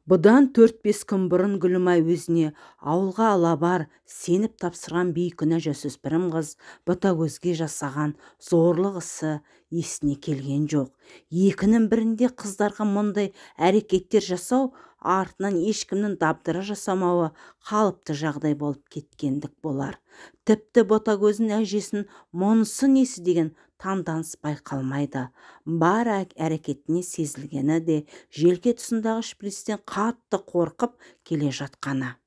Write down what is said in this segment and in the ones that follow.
Бұдан 4-5 күн бұрын Гүлімай өзіне ауылға ала бар, сеніп тапсырған бейкүнә жасөспірім қыз Ботагөзге жасаған зорлық ісі есіне келген жоқ. Екінің бірінде қыздарға мұндай әрекеттер жасау артынан ешкімнің дабдыра жасамауы қалыпты жағдай болып кеткендік болар. Тіпті Ботагөздің әжесін мұнысы несі деген таңданыс байқалмайды. Бар әрекетіне сезілгені де желке тұсындағы шприцтен қатты қорқып келе жатқаны.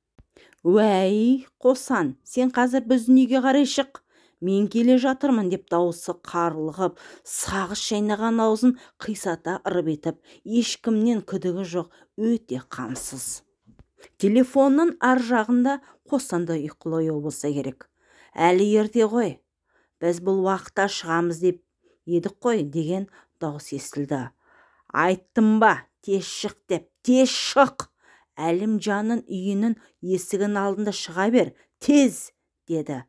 «Уәй, Қосан, сен қазір біздің үйге қарай шық, мен келе жатырмын» деп дауысы қарлығып, сағыз шайнаған аузын қисата ырып етіп, ешкімнен күдігі жоқ, өте қамсыз. Телефонның ар жағында Қосан да ұйқылы болса керек. «Әлі ерте ғой, біз бұл уақытта шығамыз деп едік қой» деген дауыс естілді. «Айттым ба, тез шық деп, тез шық! Әлімжанның үйінің есігінің алдында шыға бер, тез!» деді.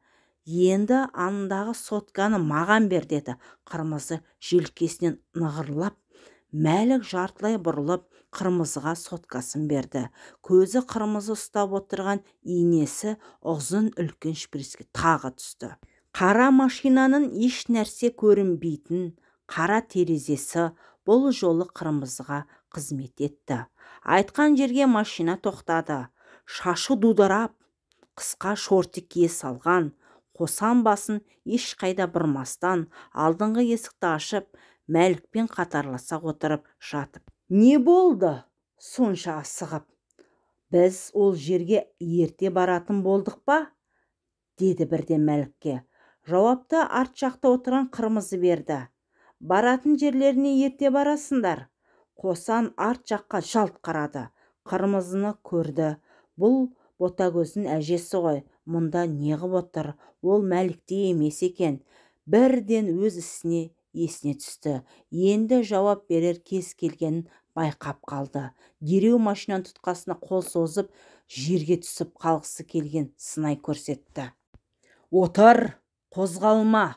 «Енді андағы сотканы маған бер» деді. Қырмызы желкесінен нығырлап, Мәлік жартылай бұрылып, Қырмызыға соткасын берді. Көзі Қырмызы ұстап отырған инесі ұзын үлкен шприцке тағы түсті. Қара машинаның еш нәрсе көрінбейтін қара терезесі бұл жолы Қырмызыға қызмет етті. Айтқан жерге машина тоқтады. Шашы дударап, қысқа шорты кие салған, Қосан басын ешқайда бұрмастан алдыңғы есікті ашып, Мәлікпен қатарласа отырып жатып: «Не болды сонша асығып? Біз ол жерге ерте баратын болдық па?» деді бірден Мәлікке. Жауапты арт жақта отырған Қырмызы берді. «Баратын жерлеріне ерте барасыңдар». Қосан арт жаққа жалт қарады. Қырмызыны көрді. Бұл Ботагөздің әжесі ғой, мұнда неғып отыр? Ол Мәлікте емес екен. Бірден өз ісіне есіне түсті. Енді жауап берер кез келгенін байқап қалды. Дереу машинаның тұтқасына қол созып, жерге түсіп қалғысы келген сынай көрсетті. «Отыр, қозғалма,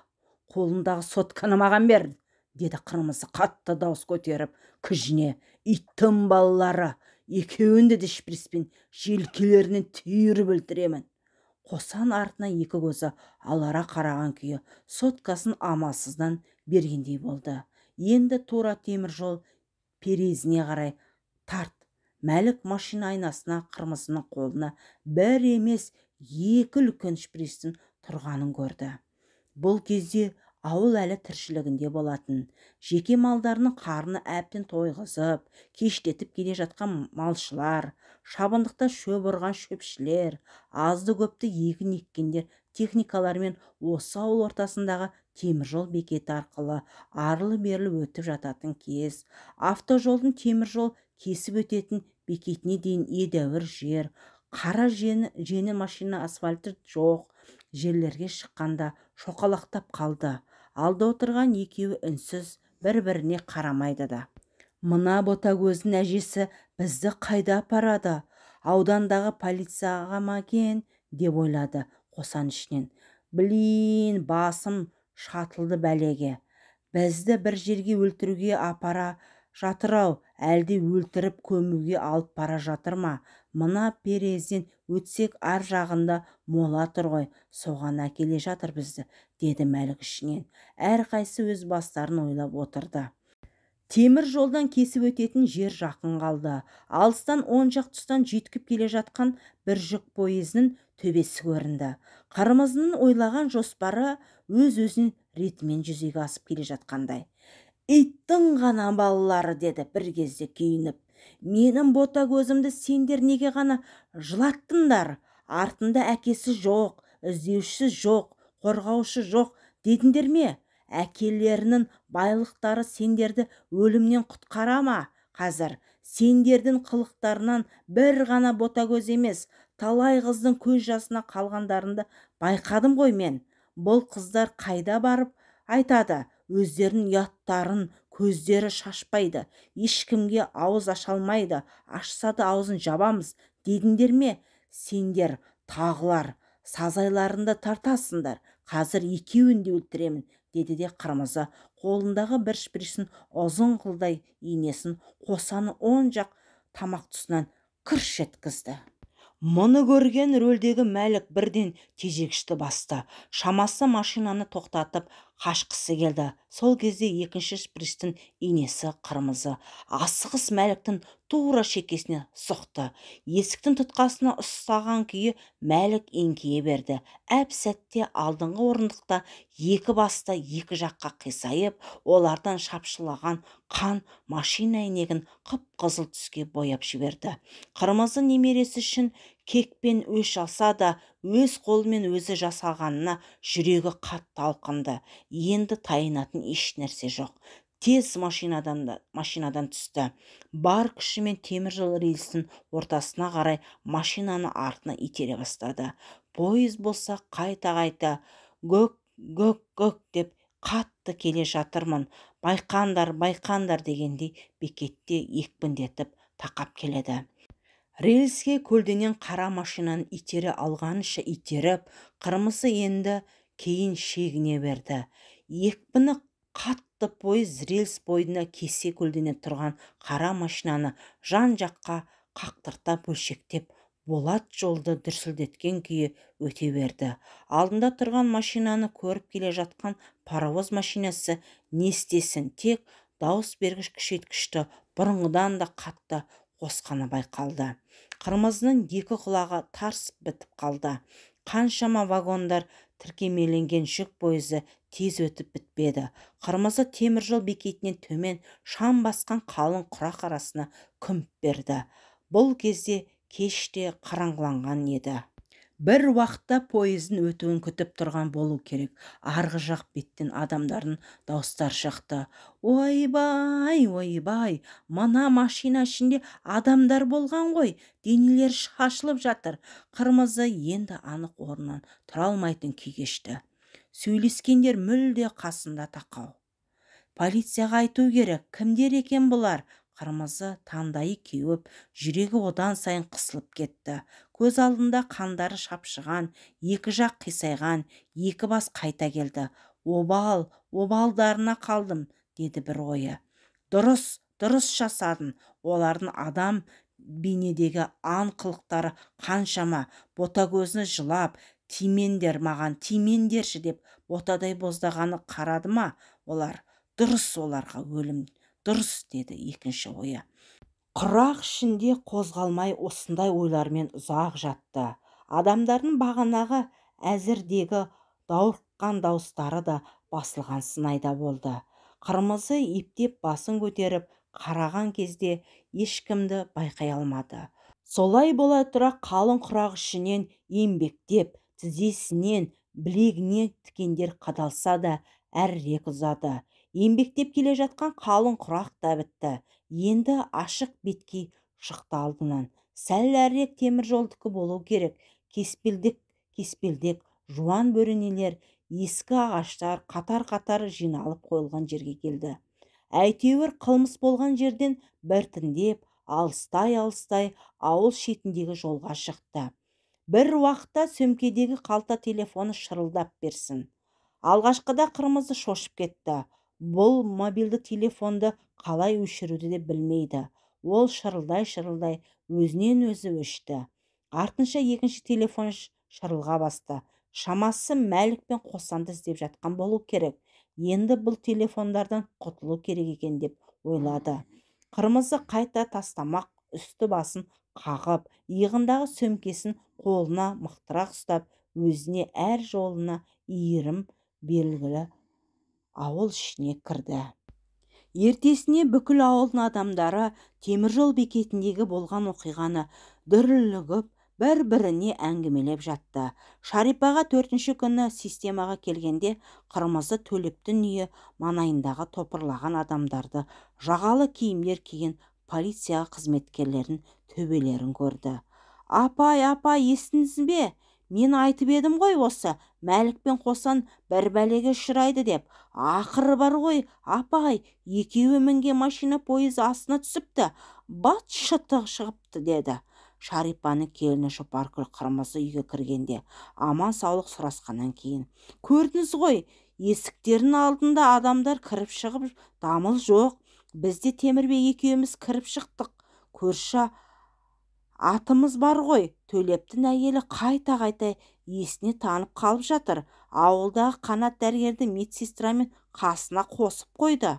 қолындағы сотканы маған бер» деді Қырмызы қатты дауыс көтеріп, кіжіне. «Иттің балалары, екеуінде де шприцпен желкелерінен түйіріп өлтіремін». Қосан артына екі көзі алара қараған күйі соткасын амалсыздан бергендей болды. Енді тура темір жол перезіне қарай тарт. Мәлік машина айнасына Қырмызының қолына бір емес екі үлкен шприцтің тұрғанын көрді. Бұл кезде ауыл әлі тіршілігінде болатын. Жеке малдарының қарны әбден тойғызып, кештетіп келе жатқан малшылар, шабындықта шөп ұрған шөпшілер, азды көпті егін еккендер техникалармен осы ауыл ортасындағы теміржол бекеті арқылы арлы-берлі өтіп жататын кез. Автожолдың теміржол кесіп өтетін бекетіне дейін едәуір жер, қара жеңіл машина асфальты жоқ жерлерге шыққанда шоқалақтап қалды. Алда отырған екеуі үнсіз, бір-біріне қарамайды да. «Мына Ботагөздің әжесі бізді қайда апарады? Аудандағы полицияға ма екен?» деп ойлады Қосан ішінен. «Блин, басым шатылды бәлеге. Бізді бір жерге өлтіруге апара жатыр-ау, әлде өлтіріп көмуге алып бара жатыр ма? Мына перезден өтсек ар жағында мола тұр ғой, соған әкеле жатыр бізді» деді Мәлік ішінен. Әрқайсы өз бастарын ойлап отырды. Темір жолдан кесіп өтетін жер жақын қалды. Алыстан оң жақ тұстан жүйткіп келе жатқан бір жүк пойызының төбесі көрінді. Қырмызының ойлаған жоспары өз-өзін ретімен жүзеге асып келе жатқандай. «Иттің ғана балалары» деді бір кезде күйініп. «Менің Ботагөзімді сендер неге ғана жылаттыңдар? Артында әкесі жоқ, іздеушісі жоқ, қорғаушы жоқ дедіңдер ме? Әкелерінің байлықтары сендерді өлімнен құтқара ма? Қазір сендердің қылықтарынан бір ғана Ботагөз емес, талай қыздың көз жасына қалғандарында байқадым ғой мен. Бұл қыздар қайда барып айтады? Өздерінің ұяттарын көздері шашпайды, ешкімге ауыз аша алмайды, ашса да аузын жабамыз дедіңдер ме? Сендер тағылар, сазайларында тартасыңдар. Қазір екеуін де өлтіремін» деді де Қырмызы қолындағы бір шприцтің ұзын қылдай инесін Қосанның оң жақ тамақ тұсынан кірш еткізді. Мұны көрген рөлдегі Мәлік бірден тежегішті басты. Шамасы машинаны тоқтатып қашқысы келді. Сол кезде екінші шприцтің инесі қырмызы. Асығыс Мәліктің тура шекесіне соқты. Есіктің тұтқасына ұстаған күйі Мәлік еңкейе берді. Әп-сәтте алдыңғы орындықта екі баста екі жаққа қисайып, олардан шапшылаған қан машина әйнегін қып-қызыл түске бояп жіберді. Қырмызы немересі үшін кекпен өш алса да, өз қолымен өзі жасағанына жүрегі қатты алқынды. Енді тайынатын еш нәрсе жоқ. Тез машинадан түсті. Бар күшімен темір жол рельсінің ортасына қарай машинаны артына итере бастады. Пойыз болса қайта-қайта гөк деп қатты келе жатырмын. Байқандар дегендей бекетте екпіндетіп тақап келеді. Рельске көлденең қара машинаны итере алғанша итеріп, қырмызы енді кейін шегіне берді. Екпіні қатты пойыз рельс бойына кесе көлдене тұрған қара машинаны жан-жаққа қақтырта бөлшектеп, болат жолды дүрсілдеткен күйі өте берді. Алдында тұрған машинаны көріп келе жатқан паровоз машинасы не істесін, тек дауыс бергіш күшейткішті бұрынғыдан да қатты қосқаны байқалды. Қырмызының екі құлағы тарс бітіп қалды. Қаншама вагондар тіркемеленген жүк пойызы тез өтіп бітпеді. Қырмызы темір жол бекетінен төмен шам басқан қалың құрақ арасына күмп берді. Бұл кезде кеште қараңғыланған еді. Бір уақытта пойыздың өтуін күтіп тұрған болу керек. Арғы жақ беттен адамдардың дауыстары шықты. Ойбай, мына машина ішінде адамдар болған ғой, денелер шашылып жатыр. Қырмызы енді анық орнынан тұра алмайтын күй кешті. Сөйлескендер мүлде қасында тақау. Полицияға айту керек, кімдер екен бұлар? Қырмызы таңдайы кеуіп, жүрегі одан сайын қысылып кетті. Көз алдында қандары шапшыған, екі жақ қисайған, екі бас қайта келді. Обалдарына қалдым, деді бір ойы. Дұрыс жасадың. Олардың адам бейнедегі аң қылықтары қаншама. Ботагөзіні жылап, тимендерші деп ботадай боздағаны қарады ма? Олар дұрыс, оларға өлім дұрыс, деді екінші ойы. Құрақ ішінде қозғалмай осындай ойлармен ұзақ жатты. Адамдардың бағанағы әзірдегі даурыққан дауыстары да басылған сыңайда болды. Қырмызы ептеп басын көтеріп қараған кезде ешкімді байқай алмады. Солай бола тұра қалың құрақ ішінен еңбектеп, тізесінен, білегіне тікендер қадалса да әрірек ұзады. Еңбектеп келе жатқан қалың құрақ та бітті. Енді ашық беткей шықты алдынан. Сәл әрірек темір жолдікі болу керек. Кеспелдек, жуан бөренелер, ескі ағаштар қатар-қатар жиналып қойылған жерге келді. Әйтеуір қылмыс болған жерден біртіндеп, алыстай ауыл шетіндегі жолға шықты. Бір уақытта сөмкедегі қалта телефоны шырылдап берсін. Алғашқыда Қырмызы шошып кетті. Бұл мобилді телефонды қалай өшіруді де білмейді. Ол шырылдай өзінен өзі өшті. Артынша екінші телефон шырылға басты. Шамасы Мәлік пен Қосанды іздеп жатқан болу керек. Енді бұл телефондардан құтылу керек екен деп ойлады. Қырмызы қайта тастамақ үсті басын қағып, иығындағы сөмкесін қолына мықтырақ ұстап, өзіне әр жолына иірім белгілі ауыл ішіне кірді. Ертесіне бүкіл ауылдың адамдары теміржол бекетіндегі болған оқиғаны дүрлігіп, бір-біріне әңгімелеп жатты. Шарипаға 4-ші күні системаға келгенде Қырмызы Төлептің үйі маңайындағы топырлаған адамдарды, жағалы киімдер киген полиция қызметкерлерін төбелерін көрді. Апай, естіңіз бе? Мен айтып едім ғой осы, Мәлік пен Қосан бір бәлеге ұшырайды деп. Ақыры бар ғой, апай, екеуі мінген машина пойыз астына түсіпті. Бат шыты шығыпты, деді. Шарипаны келіні Жұпаркүл Қырмызы үйге кіргенде аман саулық сұрасқаннан кейін. Көрдіңіз ғой, есіктердің алдында адамдар кіріп шығып, дамыл жоқ. Бізде Темірбек екеуміз кіріп шықтық. Көрші Атымыз бар ғой. Төлептің әйелі қайта-қайта есіне танып қалып жатыр. Ауылдағы қанат дәрігерді медсестрамен қасына қосып қойды.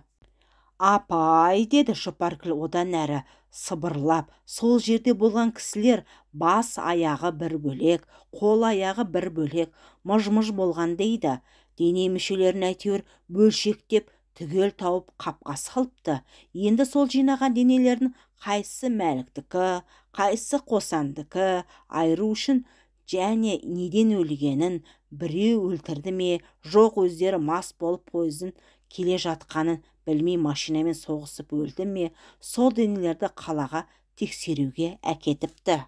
Апай, деді Жұпаркүл одан әрі сыбырлап, сол жерде болған кісілер бас аяғы бір бөлек, қол аяғы бір бөлек, мыж-мыж болған дейді. Дене мүшелерін әйтеуір бөлшектеп түгел тауып қапқа салыпты. Енді сол жинаған денелердің қайсысы Мәліктікі, қайсысы Қосандікі айыру үшін және неден өлгенін, біреу өлтірді ме, жоқ өздері мас болып пойыздың келе жатқанын білмей машинамен соғысып өлді ме, сол денелерді қалаға тексеруге әкетіпті.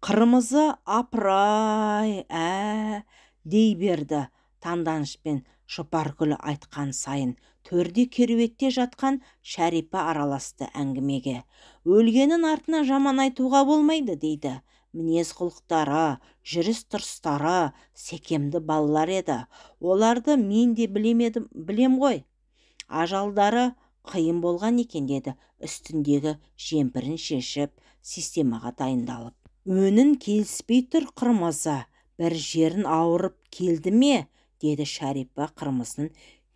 Қырмызы апырай, дей берді таңданышпен Жұпаркүл айтқан сайын. Төрде керуетте жатқан Шәрипа араласты әңгімеге. Өлгенін артына жаман айтуға болмайды дейді. Мінез құлықтары, жүріс тұрыстары секемді балалар еді. Оларды мен де білем ғой. Ажалдары қиын болған екен, деді үстіндегі жемпірін шешіп, системаға дайындалып. Өнін келіспей тұр Қырмызы. Бір жерін ауырып келді ме? Деді Шәрипа Қырмызының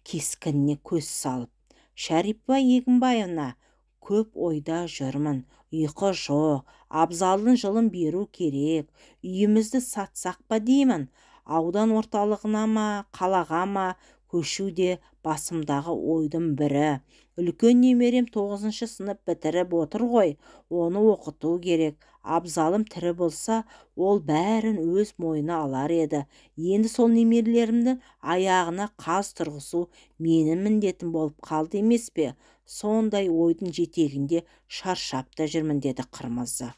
кескініне көз салып. Шәрипа Егінбаевна, көп ойда жүрмін. Ұйқы жоқ, Абзалдың жылын беру керек. Үйімізді сатсақ па деймін. Аудан орталығына ма, қалаға ма көшуде басымдағы ойдың бірі. Үлкен немерем 9-шы сынып бітіріп отыр ғой, оны оқыту керек. Абзалым тірі болса, ол бәрін өз мойнына алар еді. Енді сол немерелерімді аяғына қаз тұрғызу менің міндетім болып қалды емес пе? Сондай ойдың жетегінде шаршап та жүрмін, деді Қырмызы.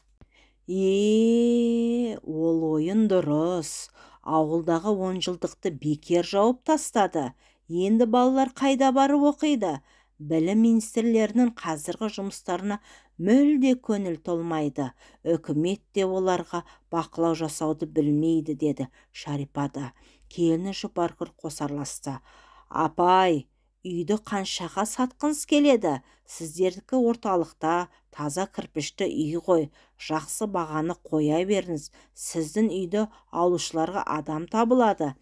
Ол ойын дұрыс. Ауылдағы 10 жылдықты бекер жауып тастады. Енді балалар қайда барып оқиды? Білім министрлерінің қазіргі жұмыстарына мүлде көңіл толмайды. Үкімет те оларға бақылау жасауды білмейді, деді Шәрипа да. Келіні Жұпаркүл қосарласты. Апай, үйді қаншаға сатқыңыз келеді? Сіздердікі орталықта таза кірпішті үй ғой. Жақсы бағаны қоя беріңіз. Сіздің үйді алушыларға адам табылады.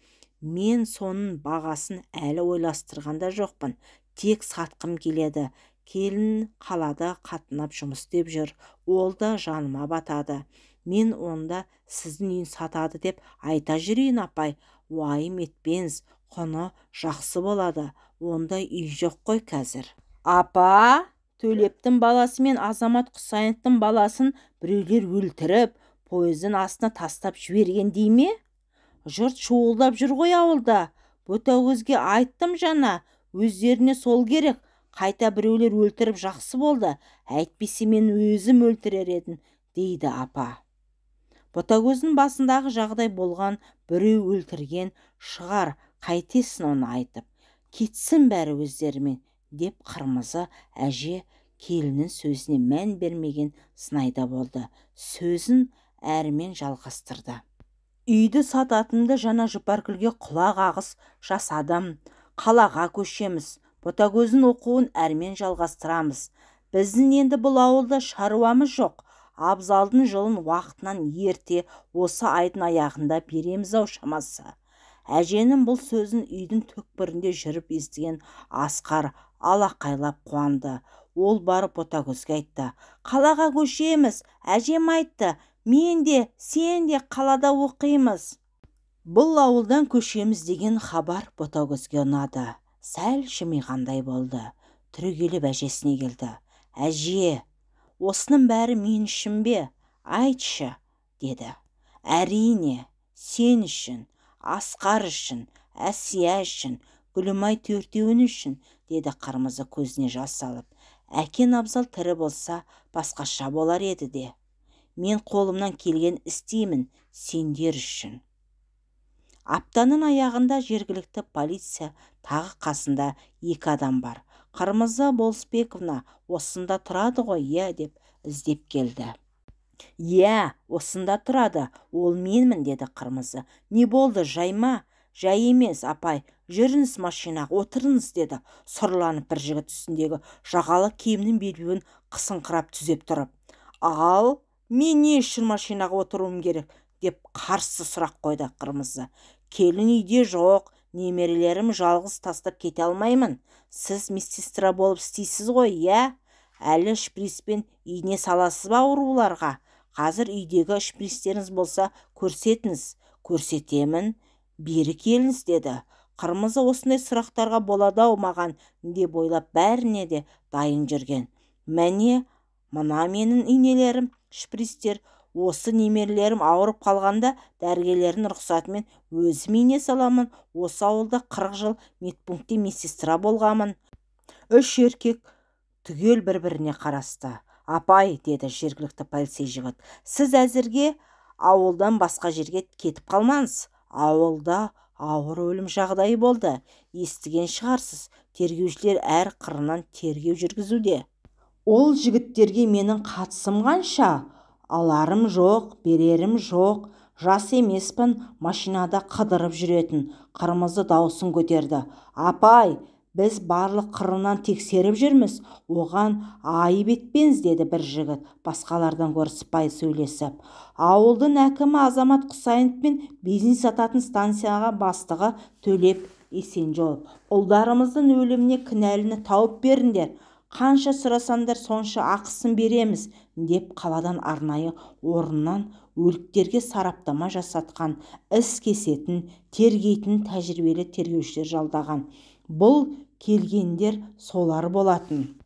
Мен соның бағасын әлі ойластырғанда жоқпын. Тек сатқым келеді. Келін қалада қатынап жұмыс істеп жүр. Ол да жаныма батады. Мен онда сіздің үйін сатады деп айта жүрейін, апай. Уайым етпеңіз, құны жақсы болады. Ондай үй жоқ қой қазір. Апа, Төлептің баласы мен Азамат Құсайыновтың баласын біреулер өлтіріп, пойыздың астына тастап жіберген дей ме? Жұрт шуылдап жүр ғой ауылда. Ботагөзге айттым жаңа, өздеріне сол керек. Қайта біреулер өлтіріп жақсы болды. Әйтпесе мен өзім өлтірер едім, дейді апа. Ботагөздің басындағы жағдай болған, біреу өлтірген шығар, қайтесін оны айтып. Кетсін бәрі өздерімен, деп Қырмызы әже келінің сөзіне мән бермеген сынайда болды. Сөзін әрмен жалғастырды. Үйді сататынды жаңа Жұпаркүлге құлақ ағыс жасадым. Қалаға көшеміз. Ботагөздің оқуын әрмен жалғастырамыз. Біздің енді бұл ауылда шаруамыз жоқ. Абзалдың жылын уақытынан ерте осы айдың аяғында береміз-ау шамасы. Әженің бұл сөзін үйдің төкпірінде жүріп естіген Асқар алақайлап қуанды. Ол барып Ботагөзге айтты. Қалаға көшеміз, әжем айтты. Мен де, сен де қалада оқимыз. Бұл ауылдан көшеміз деген хабар Ботагөзге ұнады. Сәл жымиғандай болды. Түрегеліп әжесіне келді. Әже, осының бәрі мен үшін бе? Айтшы, деді. Әрине, сен үшін, Асқар үшін, Әсия үшін, Гүлімай төртеуін үшін, деді Қырмызы көзіне жас салып. Әкен Абзал тірі болса, басқаша болар еді де. Мен қолымнан келген істеймін сендер үшін. Аптаның аяғында жергілікті полиция тағы қасында 2 адам бар. Қырмызы Болысбековна осында тұрады ғой, деп іздеп келді. Осында тұрады, ол менмін, деді Қырмызы. Не болды, жайма? Жай емес, апай, жүріңіз машинаға, отырыңыз, деді сұрланып бір жігіт үстіндегі жағалы киімнің белбеуін қысыңқырап түзеп тұрып. Ал, Мен не үшін машинаға отыруым керек? Деп қарсы сұрақ қойды Қырмызы. Келін үйде жоқ, немерелерім жалғыз тастап кете алмаймын. Сіз медсестра болып істейсіз ғой, иә? Әлі шприспен ине саласыз ба ауруларға? Қазір үйдегі шпристеріңіз болса көрсетіңіз. Көрсетемін, бері келіңіз, деді. Қырмызы осындай сұрақтарға болады-ау маған деп ойлап бәріне де дайын жүрген. Мәне, мына менің инелерім, шпристер. Осы немерелерім ауырып қалғанда дәрігерлердің рұқсатымен өзім ине саламын. Осы ауылда 40 жыл медпунктте медсестра болғамын. Үш еркек түгел бір-біріне қарасты. Апай, деді жергілікті полицей жігіт, сіз әзірге ауылдан басқа жерге кетіп қалмаңыз. Ауылда ауыр өлім жағдайы болды. Естіген шығарсыз, тергеушілер әр қырынан тергеу жүргізуде. Ол жігіттерге менің қатысым қанша? Аларым жоқ, берерім жоқ. Жас емеспін, машинада қыдырып жүретін. Қырмызы даусын көтерді. Апай, біз барлық қырынан тексеріп жүрміз. Оған айып етпеңіз, деді бір жігіт, басқалардан гөрі сыпайы сөйлесіп. Ауылдың әкімі Азамат Құсайынов пен бензин сататын станцияға бастығы Төлеп Есенжолов. Ұлдарымыздың өліміне кінәліні тауып беріңдер. Қанша сұрасаңдар сонша ақысын береміз, деп қаладан арнайы орыннан өліктерге сараптама жасатқан, іс кесетін, тергейтін тәжірибелі тергеушілер жалдаған. Бұл келгендер солар болатын.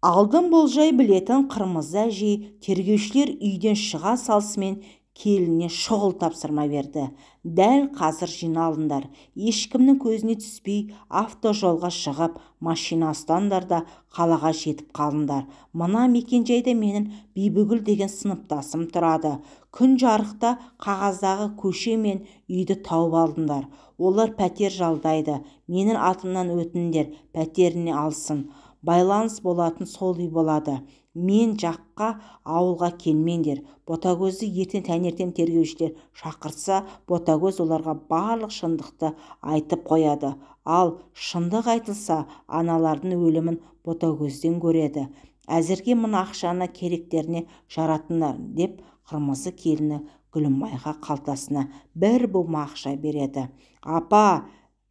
Алдын болжай білетін Қырмызы әжей тергеушілер үйден шыға салысымен келініне шұғыл тапсырма берді. Дәл қазір жиналыңдар, ешкімнің көзіне түспей автожолға шығып, машина ұстаңдар да қалаға жетіп қалыңдар. Мына мекенжайда менің Бибігүл деген сыныптасым тұрады. Күн жарықта қағаздағы көше мен үйді тауып алдыңдар. Олар пәтер жалдайды. Менің атымнан өтіңдер, пәтеріне алсын. Байланыс болатын сол үй болады. Мен жаққа ауылға келмеңдер. Ботагөзді ертең таңертең тергеушілер шақырса, Ботагөз оларға барлық шындықты айтып қояды. Ал шындық айтылса, аналардың өлімін Ботагөзден көреді. Әзірге мына ақшаны керектеріне жаратыңдар, деп Қырмызы келіні Гүлімайға қалтасына бір бума ақша береді. Апа,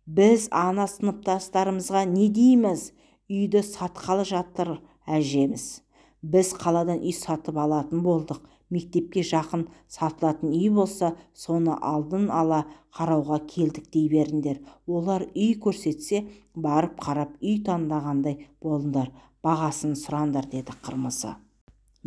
біз ана сыныптастарымызға не дейміз? Үйді сатқалы жатыр әжеміз. Біз қаладан үй сатып алатын болдық. Мектепке жақын сатылатын үй болса, соны алдын ала қарауға келдік дей беріңдер. Олар үй көрсетсе, барып қарап үй таңдағандай болыңдар. Бағасын сұраңдар, деді Қырмызы.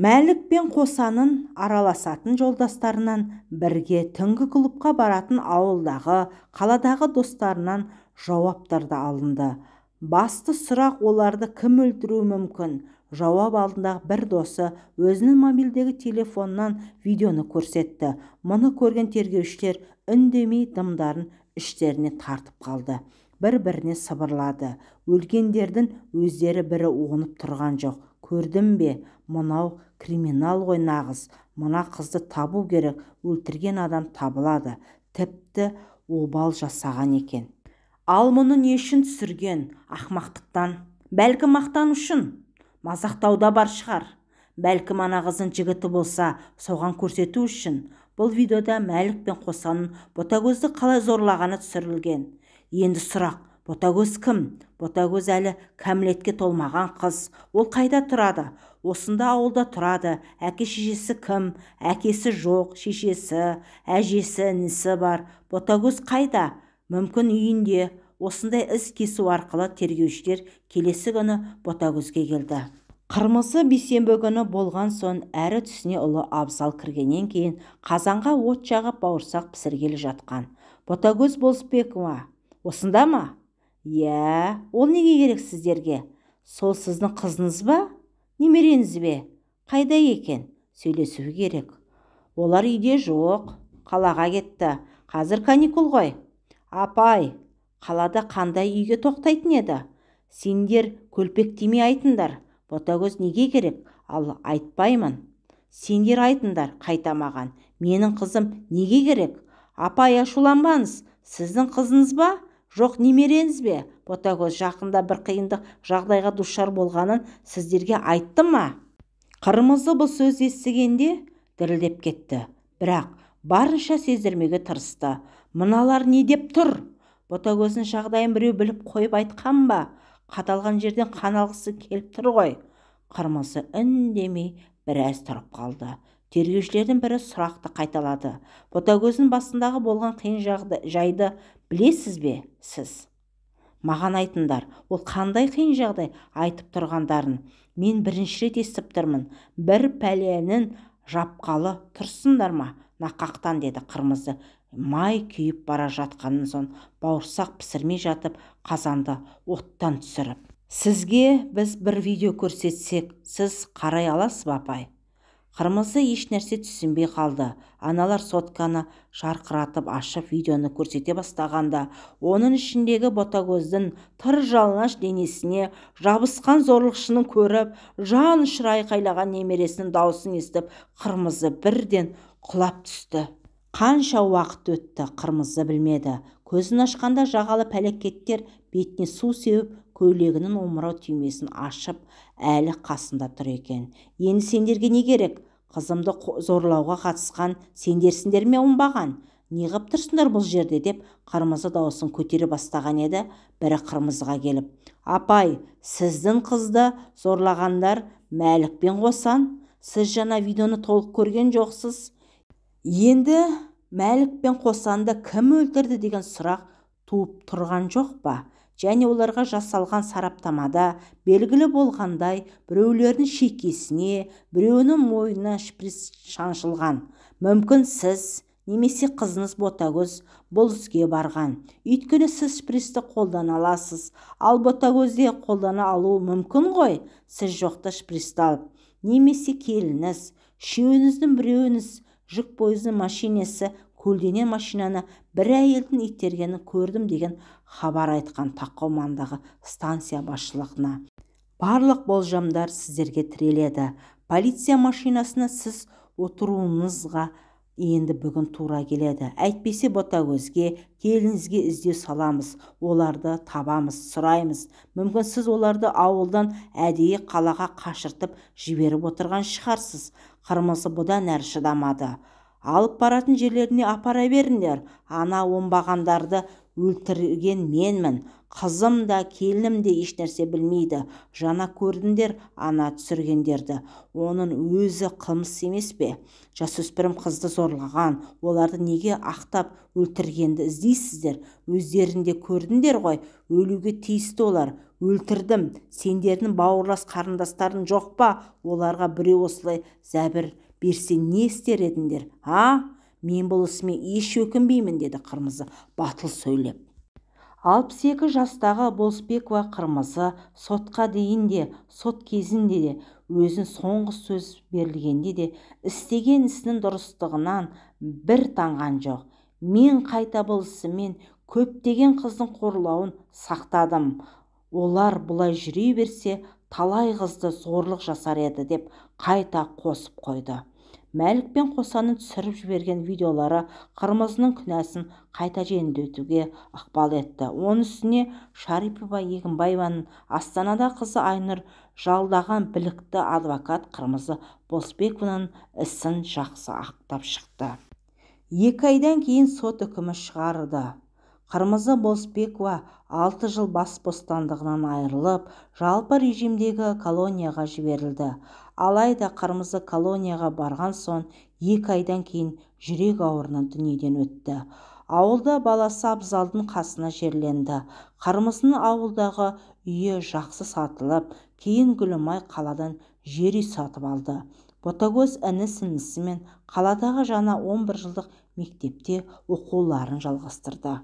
Мәлік пен Қосанын араласатын жолдастарынан бірге түнгі клубқа баратын ауылдағы, қаладағы достарынан жауаптарды алынды. Басты сұрақ оларды кім өлтіруі мүмкін? Жауап алдындағы бір досы өзінің мобильдегі телефоннан видеоны көрсетті. Мұны көрген тергеушілер үндемей дымдарын іштеріне тартып қалды. Бір-біріне сыбырлады. Өлгендердің өздері бірі оңып тұрған жоқ. Көрдің бе? Мынау криминал ғой нағыз. Мына қызды табу керек. Өлтірген адам табылады. Тіпті обал жасаған екен. Ал мұны не үшін түсірген? Ақмақтықтан. Бәлкім мақтан үшін. Мазақтауда бар шығар. Бәлкім ана қыздың жігіті болса, соған көрсету үшін. Бұл видеода Мәлік пен Қосанның Ботагөзді қалай зорлағаны түсірілген. Енді сұрақ, Ботагөз кім? Ботагөз әлі кәмелетке толмаған қыз. Ол қайда тұрады? Осында ауылда тұрады. Әке-шешесі кім? Әкесі жоқ, шешесі, әжесі, інісі бар. Ботагөз қайда? Мүмкін үйінде. Осындай із кесу арқылы тергеушілер келесі күні Ботагөзге келді. Қырмызы бейсенбі күні болған соң әрі түсіне ұлы Абзал кіргеннен кейін қазанға от жағып бауырсақ пісіргелі жатқан. Ботагөз Болысбекова осында ма? Иә, ол неге керек сіздерге? Сол сіздің қызыңыз ба? Немереңіз бе? Қайда екен? Сөйлесу керек. Олар үйде жоқ, қалаға кетті. Қазір каникул ғой. Апай, қалада қандай үйге тоқтайтын еді? Сендер көлпек тимей айтыңдар. Ботагөз неге керек? Ал айтпаймын. Сендер айтыңдар, қайтамаған. Менің қызым неге керек? Апай, ашуланбаңыз. Сіздің қызыңыз ба? Жоқ, немереңіз бе? Ботагөз жақында бір қиындық жағдайға душар болғанын сіздерге айтты ма? Қырмызы бұл сөз естігенде дірілдеп кетті. Бірақ барынша сездірмеге тырысты. Мыналар не деп тұр? Ботагөздің жағдайын біреу біліп қойып айтқан ба? Қадалған жерден қан алғысы келіп тұр ғой. Қырмызы үндемей біраз тұрып қалды. Тергеушілердің бірі сұрақты қайталады. Ботагөздің басындағы болған қиын жайды білесіз бе сіз? Маған айтыңдар, ол қандай қиын жағдай? Айтып тұрғандарын мен бірінші рет естіп тұрмын. Бір пәленің жапқалы тұрсыңдар ма? Нақақтан, деді Қырмызы. Май күйіп бара жатқанын соң бауырсақ пісірмей жатып қазанды оттан түсіріп. Сізге біз бір видео көрсетсек, сіз қарай аласыз ба, апай? Қырмызы еш нәрсе түсінбей қалды. Аналар сотканы жарқыратып ашып видеоны көрсете бастағанда, оның ішіндегі Ботагөздің тыр жалаңаш денесіне жабысқан зорлықшының көріп, жан ұшыра айқайлаған немересінің даусын естіп, Қырмызы бірден құлап түсті. Қанша уақыт өтті, Қырмызы білмеді. Көзін ашқанда жағалы пәлекеттер бетіне су сеуіп, көйлегінің омырау түймесін ашып, әлі қасында тұр екен. Енді сендерге не керек? Қызымды зорлауға қатысқан сендерсіңдер ме оңбаған? Неғып тұрсыңдар бұл жерде, деп Қырмызы даусын көтере бастаған еді. Бірі Қырмызыға келіп: апай, сіздің қызды зорлағандар Мәлік пен Қосан. Сіз жаңа видеоны толық көрген жоқсыз. Енді Мәлік пен Қосанды кім өлтірді деген сұрақ туып тұрған жоқ па? Және оларға жасалған сараптамада белгілі болғандай, біреулердің шекесіне, біреуінің мойнына шприц шаншылған. Мүмкін сіз немесе қызыңыз Ботагөз бұл іске барған. Өйткені сіз шприцті қолдана аласыз, ал Ботагөзде қолдана алуы мүмкін ғой. Сіз жоқта шприцті алып, немесе келіңіз, үшеуіңіздің біреуіңіз жүк пойызының машинесі көлденең машинаны бір әйелдің иттергенін көрдім деген хабар айтқан тақау маңдағы станция басшылығына. Барлық болжамдар сіздерге тіреледі. Полиция машинасына сіз отыруыңызға енді бүгін тура келеді. Әйтпесе Ботагөзге, келіңізге іздеу саламыз, оларды табамыз, сұраймыз. Мүмкін сіз оларды ауылдан әдейі қалаға қашыртып жіберіп отырған шығарсыз. Қырмызы бұдан әрі шыдамады. Алып баратын жерлеріне апара беріңдер. Ана оңбағандарды өлтірген менмін. Қызым да келінім де ешнәрсе білмейді. Жаңа көрдіңдер ана түсіргендерді. Оның өзі қылмыс емес пе? Жасөспірім қызды зорлаған, оларды неге ақтап өлтіргенді іздейсіздер? Өздерінде көрдіңдер ғой, өлуге тиісті олар. Өлтірдім. Сендердің бауырлас қарындастарын жоқ па? Оларға біреу осылай зәбір берсе не істер едіңдер? Мен бұл ісіме еш өкінбеймін, деді Қырмызы батыл сөйлеп. 62 жастағы Болысбекова Қырмызы сотқа дейін де, сот кезінде де, өзін соңғы сөз берілгенде де істеген ісінің дұрыстығынан бір танған жоқ. Мен қайта бұл ісімен көптеген қыздың қорлауын сақтадым. Олар бұлай жүре берсе, талай қызды зорлық жасар еді, деп қайта қосып қойды. Мәлік пен Қосанның түсіріп жіберген видеолары Қырмызының күнәсін қайта жеңілдетуге ықпал етті. Оның үстіне Шарипова Егінбаеваның Астанада қызы Айнұр жалдаған білікті адвокат Қырмызы Болысбекованың ісін жақсы ақтап шықты. 2 айдан кейін сот үкімі шығарды. Қырмызы Болысбекова 6 жыл бас бостандығынан айырылып, жалпы режимдегі колонияға жіберілді. Алайда Қырмызы колонияға барған соң 2 айдан кейін жүрек ауруынан дүниеден өтті. Ауылда баласы Абзалдың қасына жерленді. Қырмызының ауылдағы үйі жақсы сатылып, кейін Гүлімай қаладан жер үй сатып алды. Ботагөз іні-сіңлісімен қаладағы жаңа 11 жылдық мектепте оқуларын жалғастырды.